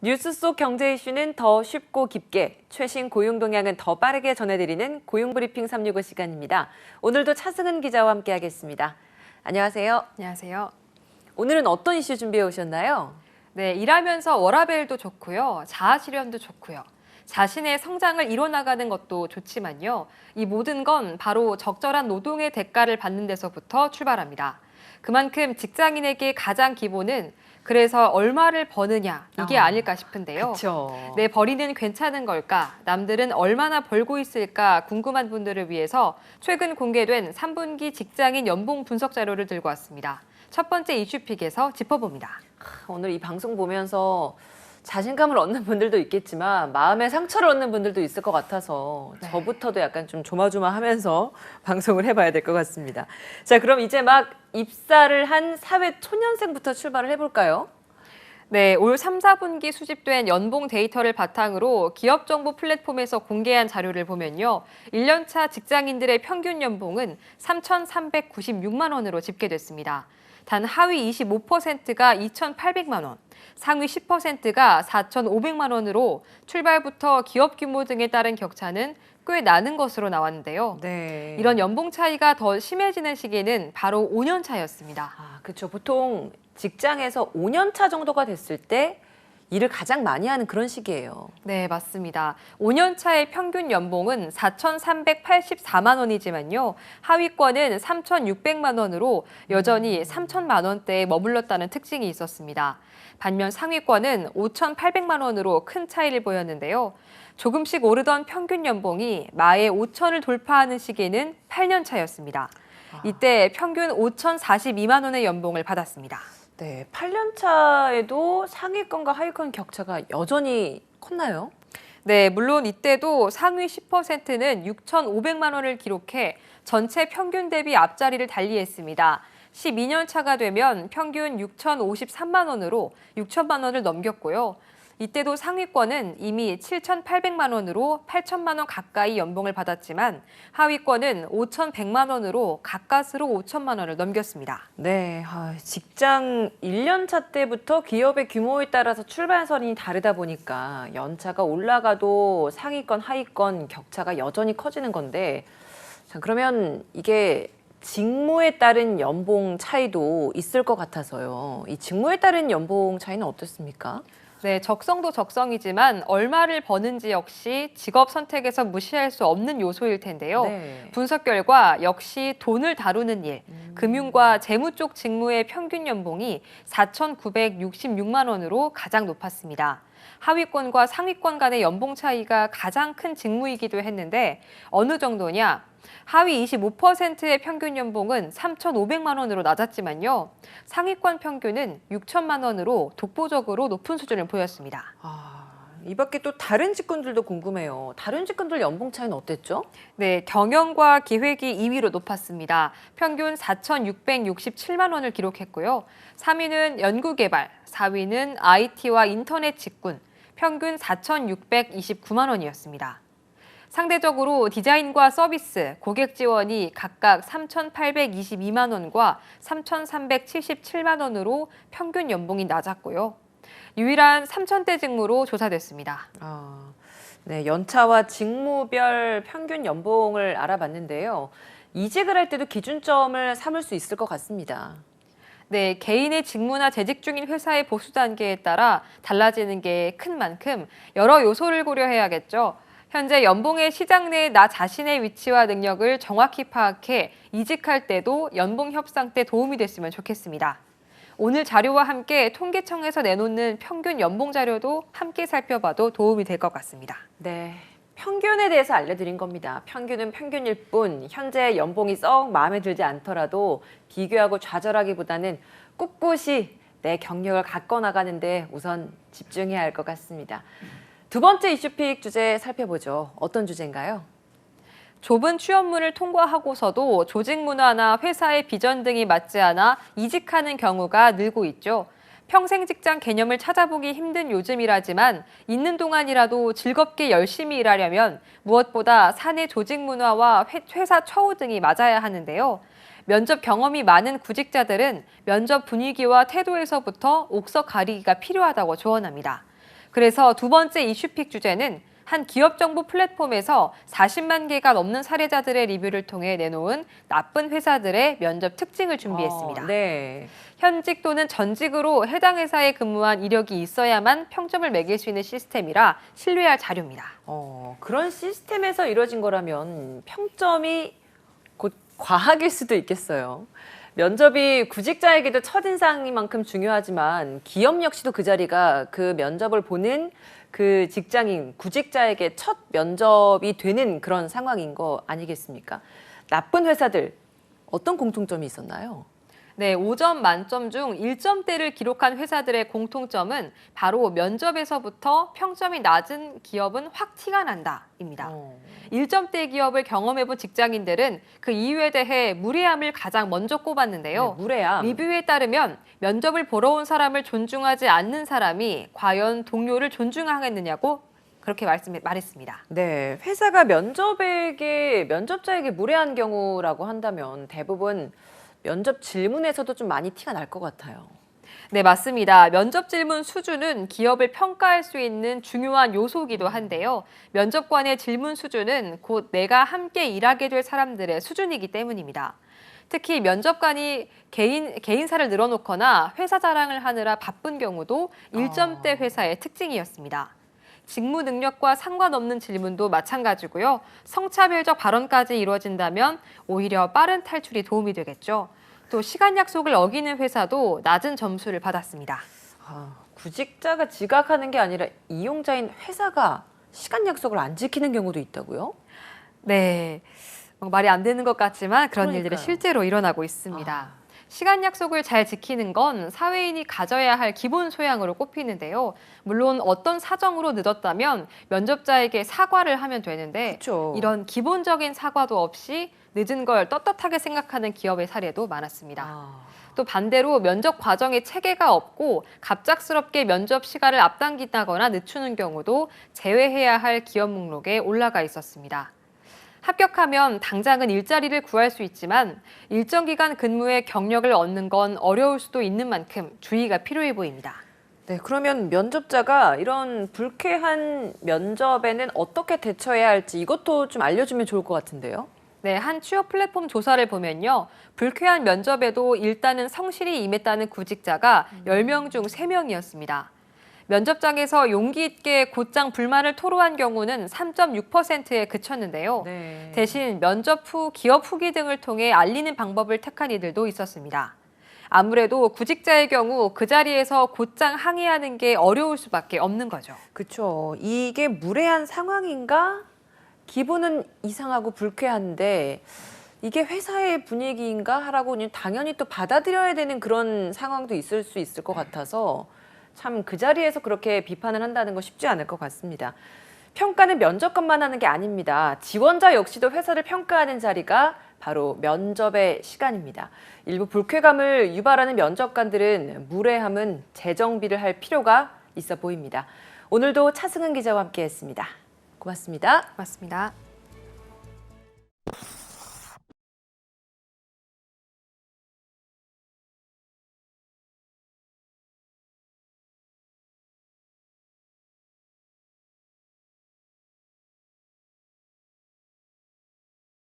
뉴스 속 경제 이슈는 더 쉽고 깊게, 최신 고용 동향은 더 빠르게 전해드리는 고용브리핑 365 시간입니다. 오늘도 차승은 기자와 함께하겠습니다. 안녕하세요. 안녕하세요. 오늘은 어떤 이슈 준비해 오셨나요? 네, 일하면서 워라밸도 좋고요. 자아실현도 좋고요. 자신의 성장을 이뤄나가는 것도 좋지만요. 이 모든 건 바로 적절한 노동의 대가를 받는 데서부터 출발합니다. 그만큼 직장인에게 가장 기본은 그래서 얼마를 버느냐 이게 아닐까 싶은데요. 그렇죠. 내 벌이는 괜찮은 걸까? 남들은 얼마나 벌고 있을까? 궁금한 분들을 위해서 최근 공개된 3분기 직장인 연봉 분석 자료를 들고 왔습니다. 첫 번째 이슈픽에서 짚어봅니다. 오늘 이 방송 보면서 자신감을 얻는 분들도 있겠지만 마음의 상처를 얻는 분들도 있을 것 같아서 네. 저부터도 약간 좀 조마조마하면서 방송을 해봐야 될 것 같습니다. 자, 그럼 이제 막 입사를 한 사회 초년생부터 출발을 해볼까요? 네, 올 3, 4분기 수집된 연봉 데이터를 바탕으로 기업 정보 플랫폼에서 공개한 자료를 보면요. 1년차 직장인들의 평균 연봉은 3,396만 원으로 집계됐습니다. 단 하위 25%가 2,800만 원, 상위 10%가 4,500만 원으로 출발부터 기업 규모 등에 따른 격차는 꽤 나는 것으로 나왔는데요. 네. 이런 연봉 차이가 더 심해지는 시기는 바로 5년 차였습니다. 그렇죠. 보통 직장에서 5년 차 정도가 됐을 때 일을 가장 많이 하는 그런 시기예요. 네, 맞습니다. 5년 차의 평균 연봉은 4,384만 원이지만요. 하위권은 3,600만 원으로 여전히 3,000만 원대에 머물렀다는 특징이 있었습니다. 반면 상위권은 5,800만 원으로 큰 차이를 보였는데요. 조금씩 오르던 평균 연봉이 마의 5천을 돌파하는 시기는 8년 차였습니다. 이때 평균 5,042만 원의 연봉을 받았습니다. 네, 8년 차에도 상위권과 하위권 격차가 여전히 컸나요? 네, 물론 이때도 상위 10%는 6,500만 원을 기록해 전체 평균 대비 앞자리를 달리했습니다. 12년 차가 되면 평균 6,053만 원으로 6천만 원을 넘겼고요. 이때도 상위권은 이미 7,800만 원으로 8천만 원 가까이 연봉을 받았지만 하위권은 5,100만 원으로 가까스로 5천만 원을 넘겼습니다. 네, 직장 1년 차 때부터 기업의 규모에 따라서 출발선이 다르다 보니까 연차가 올라가도 상위권, 하위권 격차가 여전히 커지는 건데, 자, 그러면 이게 직무에 따른 연봉 차이도 있을 것 같아서요. 이 직무에 따른 연봉 차이는 어떻습니까? 네, 적성도 적성이지만 얼마를 버는지 역시 직업 선택에서 무시할 수 없는 요소일 텐데요. 네. 분석 결과 역시 돈을 다루는 일, 금융과 재무 쪽 직무의 평균 연봉이 4,966만 원으로 가장 높았습니다. 하위권과 상위권 간의 연봉 차이가 가장 큰 직무이기도 했는데 어느 정도냐? 하위 25%의 평균 연봉은 3,500만 원으로 낮았지만요. 상위권 평균은 6천만 원으로 독보적으로 높은 수준을 보였습니다. 이 밖에 또 다른 직군들도 궁금해요. 다른 직군들 연봉 차이는 어땠죠? 네, 경영과 기획이 2위로 높았습니다. 평균 4,667만 원을 기록했고요. 3위는 연구개발, 4위는 IT와 인터넷 직군, 평균 4,629만 원이었습니다. 상대적으로 디자인과 서비스, 고객 지원이 각각 3,822만 원과 3,377만 원으로 평균 연봉이 낮았고요. 유일한 3천대 직무로 조사됐습니다. 네, 연차와 직무별 평균 연봉을 알아봤는데요. 이직을 할 때도 기준점을 삼을 수 있을 것 같습니다. 네, 개인의 직무나 재직 중인 회사의 보수 단계에 따라 달라지는 게 큰 만큼 여러 요소를 고려해야겠죠. 현재 연봉의 시장 내 나 자신의 위치와 능력을 정확히 파악해 이직할 때도 연봉 협상 때 도움이 됐으면 좋겠습니다. 오늘 자료와 함께 통계청에서 내놓는 평균 연봉 자료도 함께 살펴봐도 도움이 될 것 같습니다. 네, 평균에 대해서 알려드린 겁니다. 평균은 평균일 뿐 현재 연봉이 썩 마음에 들지 않더라도 비교하고 좌절하기보다는 꿋꿋이 내 경력을 가꿔 나가는데 우선 집중해야 할 것 같습니다. 두 번째 이슈픽 주제 살펴보죠. 어떤 주제인가요? 좁은 취업문을 통과하고서도 조직 문화나 회사의 비전 등이 맞지 않아 이직하는 경우가 늘고 있죠. 평생 직장 개념을 찾아보기 힘든 요즘이라지만 있는 동안이라도 즐겁게 열심히 일하려면 무엇보다 사내 조직 문화와 회사 처우 등이 맞아야 하는데요. 면접 경험이 많은 구직자들은 면접 분위기와 태도에서부터 옥석 가리기가 필요하다고 조언합니다. 그래서 두 번째 이슈픽 주제는 한 기업 정보 플랫폼에서 40만 개가 넘는 사례자들의 리뷰를 통해 내놓은 나쁜 회사들의 면접 특징을 준비했습니다. 네. 현직 또는 전직으로 해당 회사에 근무한 이력이 있어야만 평점을 매길 수 있는 시스템이라 신뢰할 자료입니다. 그런 시스템에서 이루어진 거라면 평점이 곧 과학일 수도 있겠어요. 면접이 구직자에게도 첫인상이만큼 중요하지만 기업 역시도 그 자리가 그 면접을 보는 그 직장인, 구직자에게 첫 면접이 되는 그런 상황인 거 아니겠습니까? 나쁜 회사들, 어떤 공통점이 있었나요? 네, 5점 만점 중 1점대를 기록한 회사들의 공통점은 바로 면접에서부터 평점이 낮은 기업은 확 티가 난다입니다. 1점대 기업을 경험해본 직장인들은 그 이유에 대해 무례함을 가장 먼저 꼽았는데요. 네, 무례함. 리뷰에 따르면 면접을 보러 온 사람을 존중하지 않는 사람이 과연 동료를 존중하겠느냐고 그렇게 말했습니다. 네, 회사가 면접자에게 무례한 경우라고 한다면 대부분 면접 질문에서도 좀 많이 티가 날 것 같아요. 네, 맞습니다. 면접 질문 수준은 기업을 평가할 수 있는 중요한 요소이기도 한데요. 면접관의 질문 수준은 곧 내가 함께 일하게 될 사람들의 수준이기 때문입니다. 특히 면접관이 개인사를 늘어놓거나 회사 자랑을 하느라 바쁜 경우도 1점대 회사의 특징이었습니다. 직무 능력과 상관없는 질문도 마찬가지고요. 성차별적 발언까지 이루어진다면 오히려 빠른 탈출이 도움이 되겠죠. 또 시간 약속을 어기는 회사도 낮은 점수를 받았습니다. 구직자가 지각하는 게 아니라 이용자인 회사가 시간 약속을 안 지키는 경우도 있다고요? 네, 말이 안 되는 것 같지만 그런 그러니까요. 일들이 실제로 일어나고 있습니다. 시간 약속을 잘 지키는 건 사회인이 가져야 할 기본 소양으로 꼽히는데요. 물론 어떤 사정으로 늦었다면 면접자에게 사과를 하면 되는데 그렇죠. 이런 기본적인 사과도 없이 늦은 걸 떳떳하게 생각하는 기업의 사례도 많았습니다. 또 반대로 면접 과정에 체계가 없고 갑작스럽게 면접 시간을 앞당긴다거나 늦추는 경우도 제외해야 할 기업 목록에 올라가 있었습니다. 합격하면 당장은 일자리를 구할 수 있지만 일정 기간 근무의 경력을 얻는 건 어려울 수도 있는 만큼 주의가 필요해 보입니다. 네, 그러면 면접자가 이런 불쾌한 면접에는 어떻게 대처해야 할지 이것도 좀 알려주면 좋을 것 같은데요. 네, 한 취업 플랫폼 조사를 보면요. 불쾌한 면접에도 일단은 성실히 임했다는 구직자가 10명 중 3명이었습니다. 면접장에서 용기 있게 곧장 불만을 토로한 경우는 3.6%에 그쳤는데요. 네. 대신 면접 후 기업 후기 등을 통해 알리는 방법을 택한 이들도 있었습니다. 아무래도 구직자의 경우 그 자리에서 곧장 항의하는 게 어려울 수밖에 없는 거죠. 그렇죠. 이게 무례한 상황인가? 기분은 이상하고 불쾌한데 이게 회사의 분위기인가 하라고 당연히 또 받아들여야 되는 그런 상황도 있을 수 있을 것 같아서 참 그 자리에서 그렇게 비판을 한다는 거 쉽지 않을 것 같습니다. 평가는 면접관만 하는 게 아닙니다. 지원자 역시도 회사를 평가하는 자리가 바로 면접의 시간입니다. 일부 불쾌감을 유발하는 면접관들은 무례함은 재정비를 할 필요가 있어 보입니다. 오늘도 차승은 기자와 함께했습니다. 고맙습니다. 맞습니다.